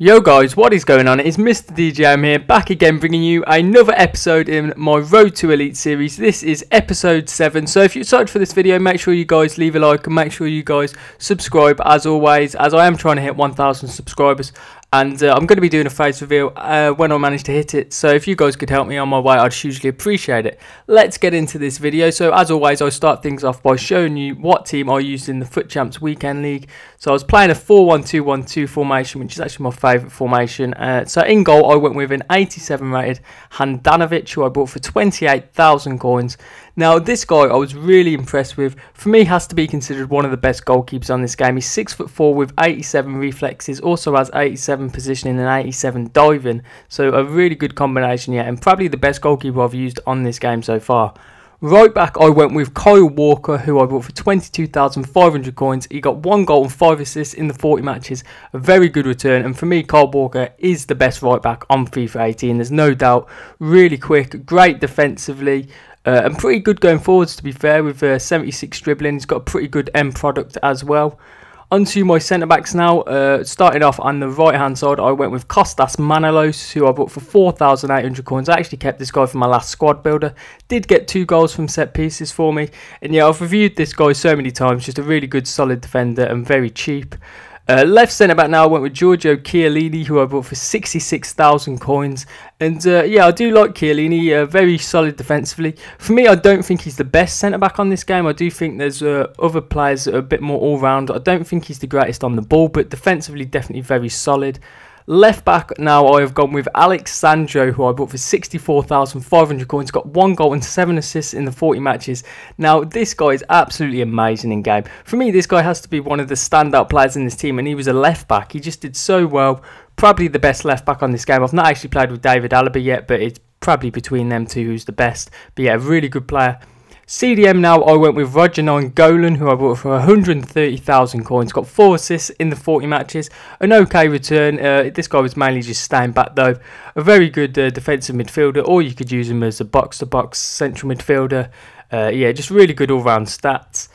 Yo guys, what is going on? It's Mr. DJM here, back again bringing you another episode in my Road to Elite series. This is episode 7, so if you're excited for this video, make sure you guys leave a like and make sure you guys subscribe as always, as I am trying to hit 1,000 subscribers. And I'm going to be doing a face reveal when I manage to hit it, so if you guys could help me on my way, I'd hugely appreciate it. Let's get into this video. So as always, I start things off by showing you what team I used in the Foot Champs Weekend League. So I was playing a 4-1-2-1-2 formation, which is actually my favourite formation. So in goal, I went with an 87 rated Handanovic, who I bought for 28,000 coins. Now this guy I was really impressed with. For me, has to be considered one of the best goalkeepers on this game. He's 6'4" with 87 reflexes, also has 87 positioning and 87 diving. So a really good combination, yeah, and probably the best goalkeeper I've used on this game so far. Right back, I went with Kyle Walker, who I bought for 22,500 coins. He got 1 goal and 5 assists in the 40 matches. A very good return, and for me, Kyle Walker is the best right back on FIFA 18. There's no doubt. Really quick, great defensively. And pretty good going forwards, to be fair, with 76 dribbling. He's got a pretty good end product as well. Onto my centre-backs now. Starting off on the right-hand side, I went with Kostas Manolos, who I bought for 4,800 coins. I actually kept this guy for my last squad builder. Did get 2 goals from set pieces for me. And yeah, I've reviewed this guy so many times. Just a really good, solid defender and very cheap. Left centre-back now, I went with Giorgio Chiellini, who I bought for 66,000 coins. And yeah, I do like Chiellini, very solid defensively. For me, I don't think he's the best centre-back on this game. I do think there's other players that are a bit more all-round. I don't think he's the greatest on the ball, but defensively definitely very solid. Left back now, I have gone with Alex Sandro, who I bought for 64,500 coins. Got 1 goal and 7 assists in the 40 matches. Now, this guy is absolutely amazing in game. For me, this guy has to be one of the standout players in this team, and he was a left back. He just did so well. Probably the best left back on this game. I've not actually played with David Alaba yet, but it's probably between them two who's the best. But yeah, really good player. CDM now, I went with Roger Nainggolan, who I bought for 130,000 coins. Got 4 assists in the 40 matches. An okay return. This guy was mainly just staying back though. A very good defensive midfielder, or you could use him as a box-to-box central midfielder. Yeah, just really good all-round stats.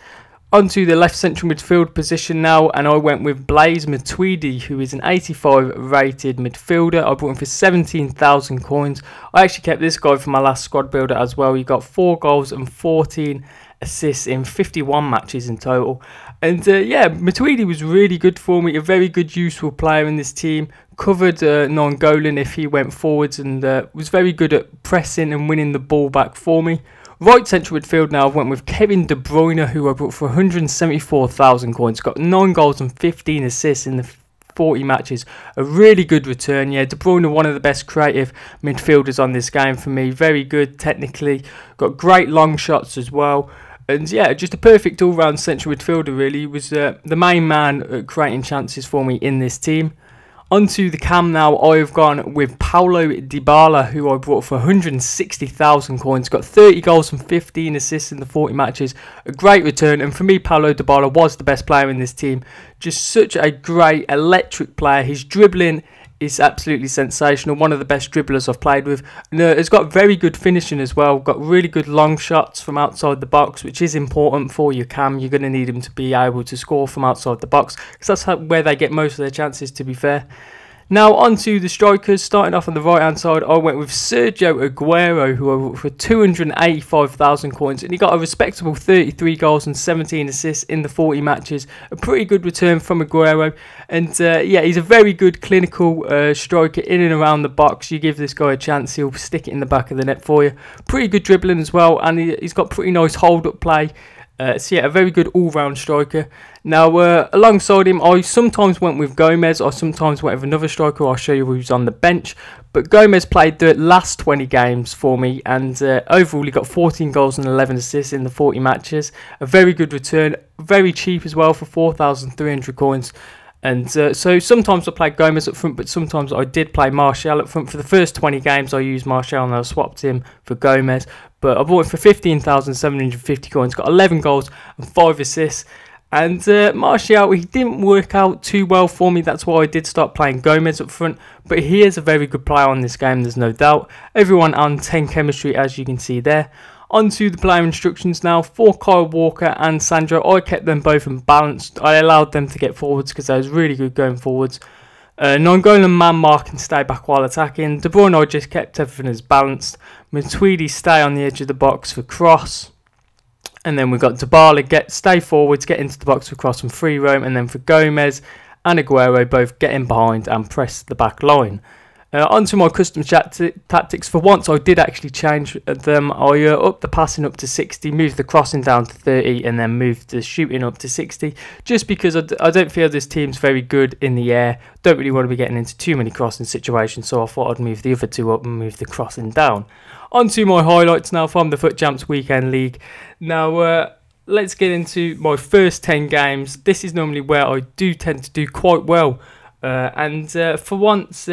Onto the left central midfield position now, and I went with Blaise Matuidi, who is an 85 rated midfielder. I bought him for 17,000 coins. I actually kept this guy for my last squad builder as well. He got 4 goals and 14 assists in 51 matches in total. And yeah, Matuidi was really good for me. A very good, useful player in this team. Covered Nainggolan if he went forwards, and was very good at pressing and winning the ball back for me. Right central midfield now, I went with Kevin De Bruyne, who I bought for 174,000 coins. Got 9 goals and 15 assists in the 40 matches. A really good return. Yeah, De Bruyne, one of the best creative midfielders on this game for me. Very good technically. Got great long shots as well. And yeah, just a perfect all-round central midfielder really. He was the main man at creating chances for me in this team. Onto the cam now, I've gone with Paulo Dybala, who I brought for 160,000 coins. Got 30 goals and 15 assists in the 40 matches. A great return, and for me, Paulo Dybala was the best player in this team. Just such a great, electric player. His dribbling is absolutely sensational. One of the best dribblers I've played with. And, it's got very good finishing as well. Got really good long shots from outside the box, which is important for your cam. You're going to need him to be able to score from outside the box, because that's where they get most of their chances, to be fair. Now on to the strikers. Starting off on the right hand side, I went with Sergio Aguero, who I bought for 285,000 coins, and he got a respectable 33 goals and 17 assists in the 40 matches. A pretty good return from Aguero, and yeah, he's a very good clinical striker in and around the box. You give this guy a chance, he'll stick it in the back of the net for you. Pretty good dribbling as well, and he's got pretty nice hold up play. So yeah, a very good all-round striker. Now, alongside him, I sometimes went with Gomez. I sometimes went with another striker. I'll show you who's on the bench. But Gomez played the last 20 games for me, and overall he got 14 goals and 11 assists in the 40 matches. A very good return. Very cheap as well for 4,300 coins. And so sometimes I played Gomez up front, but sometimes I did play Martial up front. For the first 20 games, I used Martial and I swapped him for Gomez. But I bought him for 15,750 coins, got 11 goals and 5 assists. And Martial, he didn't work out too well for me. That's why I did start playing Gomez up front. But he is a very good player on this game, there's no doubt. Everyone on 10 chemistry, as you can see there. Onto the player instructions now. For Kyle Walker and Sandro, I kept them both unbalanced. I allowed them to get forwards because they was really good going forwards. Nainggolan man mark and stay back while attacking. De Bruyne I just kept everything as balanced. Matuidi stay on the edge of the box for cross. And then we've got Dybala stay forwards, get into the box for cross and free roam. And then for Gomez and Aguero both get in behind and press the back line. Onto my custom tactics. For once, I did actually change them. I upped the passing up to 60, moved the crossing down to 30, and then moved the shooting up to 60. Just because I don't feel this team's very good in the air. Don't really want to be getting into too many crossing situations, so I thought I'd move the other two up and move the crossing down. Onto my highlights now from the Foot Champs Weekend League. Now, let's get into my first 10 games. This is normally where I do tend to do quite well. For once...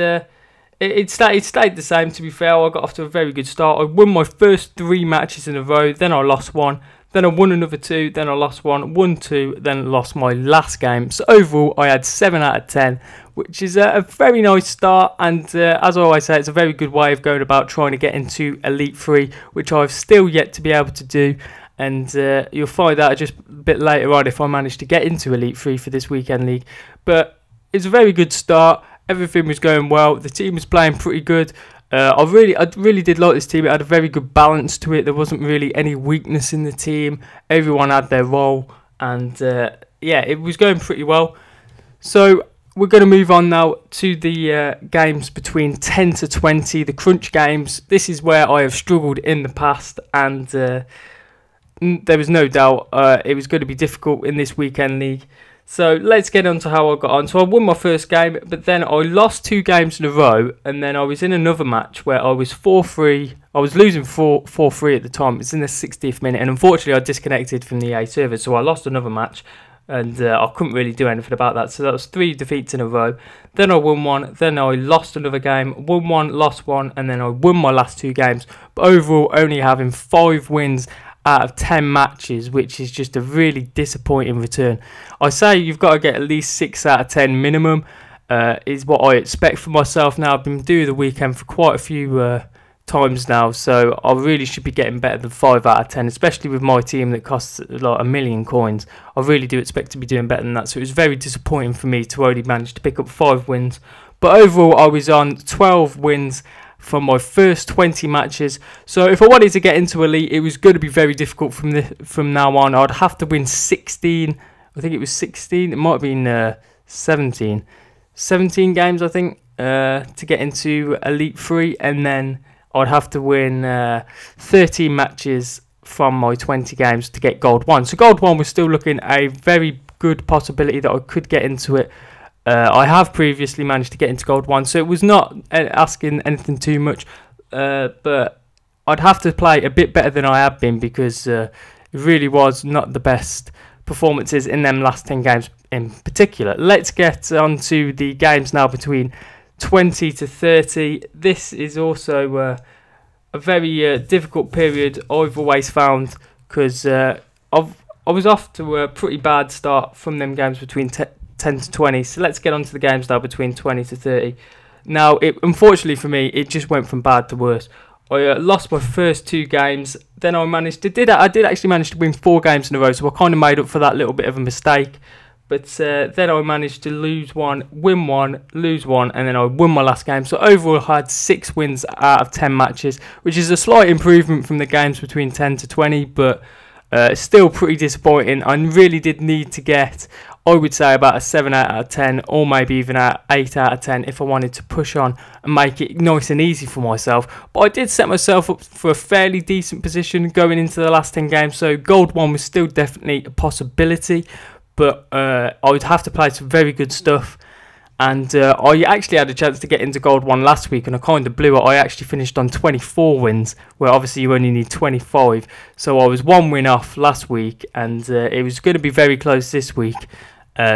It stayed the same, to be fair. I got off to a very good start. I won my first 3 matches in a row, then I lost 1, then I won another 2, then I lost 1, won 2, then lost my last game. So overall, I had 7 out of 10, which is a very nice start. And as I always say, it's a very good way of going about trying to get into Elite 3, which I've still yet to be able to do. And you'll find out just a bit later on if I manage to get into Elite 3 for this weekend league. But it's a very good start. Everything was going well. The team was playing pretty good. I really did like this team. It had a very good balance to it. There wasn't really any weakness in the team. Everyone had their role, and yeah, it was going pretty well. So we're going to move on now to the games between 10 to 20, the crunch games. This is where I have struggled in the past, and there was no doubt it was going to be difficult in this weekend league. So let's get on to how I got on. So I won my first game, but then I lost 2 games in a row, and then I was in another match where I was 4-3. I was losing 4-3 at the time. It's in the 60th minute, and unfortunately I disconnected from the EA server, so I lost another match, and I couldn't really do anything about that. So that was 3 defeats in a row. Then I won 1, then I lost another game, won 1, lost 1, and then I won my last 2 games. But overall, only having 5 wins out of 10 matches, which is just a really disappointing return. I say you've got to get at least 6 out of 10 minimum, is what I expect for myself now. I've been doing the weekend for quite a few times now, so I really should be getting better than 5 out of 10, especially with my team that costs like 1 million coins. I really do expect to be doing better than that, so it was very disappointing for me to only manage to pick up 5 wins. But overall, I was on 12 wins from my first 20 matches. So if I wanted to get into Elite, it was going to be very difficult from now on. I'd have to win 16. I think it was 16. It might have been 17 games, I think, to get into Elite 3. And then I'd have to win 13 matches from my 20 games to get Gold 1. So Gold 1 was still looking a very good possibility that I could get into it. I have previously managed to get into Gold 1, so it was not asking anything too much, but I'd have to play a bit better than I have been, because it really was not the best performances in them last 10 games in particular. Let's get on to the games now between 20 to 30. This is also a very difficult period, I've always found, because I was off to a pretty bad start from them games between 10 to 20. So let's get on to the games now between 20 to 30. Now, unfortunately for me, it just went from bad to worse. I lost my first 2 games. Then I did actually manage to win 4 games in a row, so I kind of made up for that little bit of a mistake. But then I managed to lose 1, win 1, lose 1, and then I won my last game. So overall, I had 6 wins out of 10 matches, which is a slight improvement from the games between 10 to 20, but still pretty disappointing. I really did need to get, I would say, about a 7 out of 10, or maybe even an 8 out of 10 if I wanted to push on and make it nice and easy for myself. But I did set myself up for a fairly decent position going into the last 10 games, so Gold 1 was still definitely a possibility, but I would have to play some very good stuff. And I actually had a chance to get into Gold 1 last week, and I kind of blew it. I actually finished on 24 wins, where obviously you only need 25. So I was 1 win off last week, and it was going to be very close this week.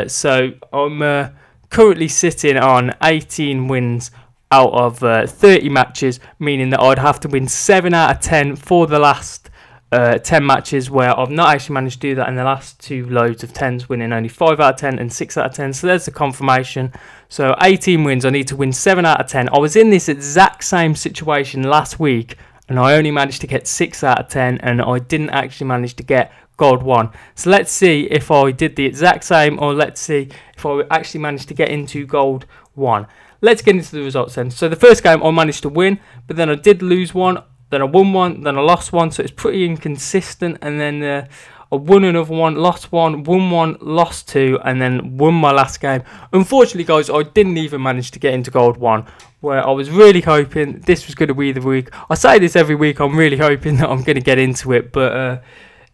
So I'm currently sitting on 18 wins out of 30 matches, meaning that I'd have to win 7 out of 10 for the last 10 matches, where I've not actually managed to do that in the last 2 loads of 10s, winning only 5 out of 10 and 6 out of 10. So there's the confirmation. So 18 wins, I need to win 7 out of 10. I was in this exact same situation last week, and I only managed to get 6 out of 10, and I didn't actually manage to get Gold 1. So let's see if I did the exact same, or let's see if I actually managed to get into Gold 1. Let's get into the results then. So the first game I managed to win, but then I did lose one, then I won one, then I lost one, so it's pretty inconsistent, and then I won another one, lost one, won one, lost two, and then won my last game. Unfortunately, guys, I didn't even manage to get into Gold 1, where I was really hoping this was going to be the week. I say this every week, I'm really hoping that I'm going to get into it, but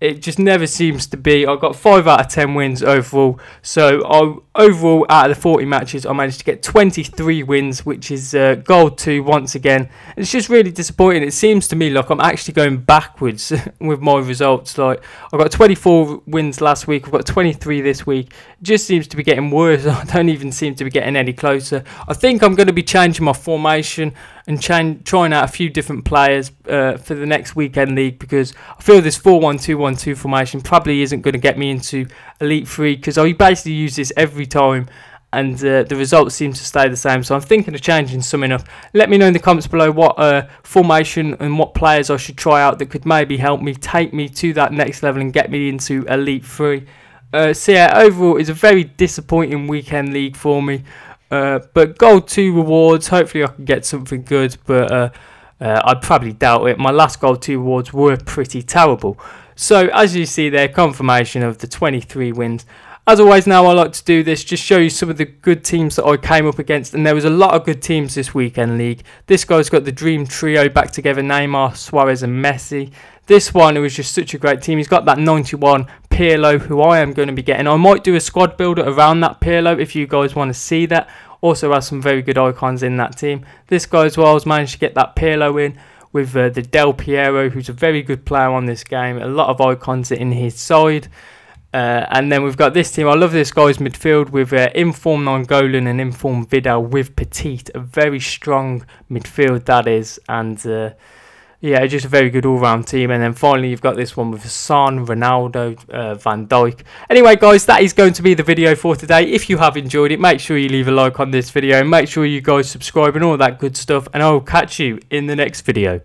it just never seems to be. I got 5 out of 10 wins overall. So overall, out of the 40 matches, I managed to get 23 wins, which is Gold 2 once again. It's just really disappointing. It seems to me like I'm actually going backwards with my results. Like, I got 24 wins last week. I've got 23 this week. It just seems to be getting worse. I don't even seem to be getting any closer. I think I'm going to be changing my formation and trying out a few different players for the next weekend league, because I feel this 4-1-2-1-2 formation probably isn't going to get me into Elite 3, because I basically use this every time and the results seem to stay the same. So I'm thinking of changing something up. Let me know in the comments below what formation and what players I should try out that could maybe help me take me to that next level and get me into Elite 3. So yeah, overall it's a very disappointing weekend league for me. But Gold 2 rewards, hopefully I can get something good, but I probably doubt it. My last Gold 2 rewards were pretty terrible. So as you see there, confirmation of the 23 wins. As always now, I like to do this, just show you some of the good teams that I came up against, and there was a lot of good teams this weekend league. This guy's got the dream trio back together, Neymar, Suarez and Messi. This one, it was just such a great team. He's got that 91 Pirlo, who I am going to be getting. I might do a squad builder around that Pirlo if you guys want to see that. Also has some very good icons in that team. This guy as well has managed to get that Pirlo in with the Del Piero, who's a very good player on this game. A lot of icons in his side. And then we've got this team. I love this guy's midfield with informed Nangolan and informed Vidal with Petit. A very strong midfield that is. And yeah, just a very good all-round team. And then finally you've got this one with Son, Ronaldo, Van Dijk. Anyway guys, that is going to be the video for today. If you have enjoyed it, make sure you leave a like on this video. And make sure you guys subscribe and all that good stuff. And I will catch you in the next video.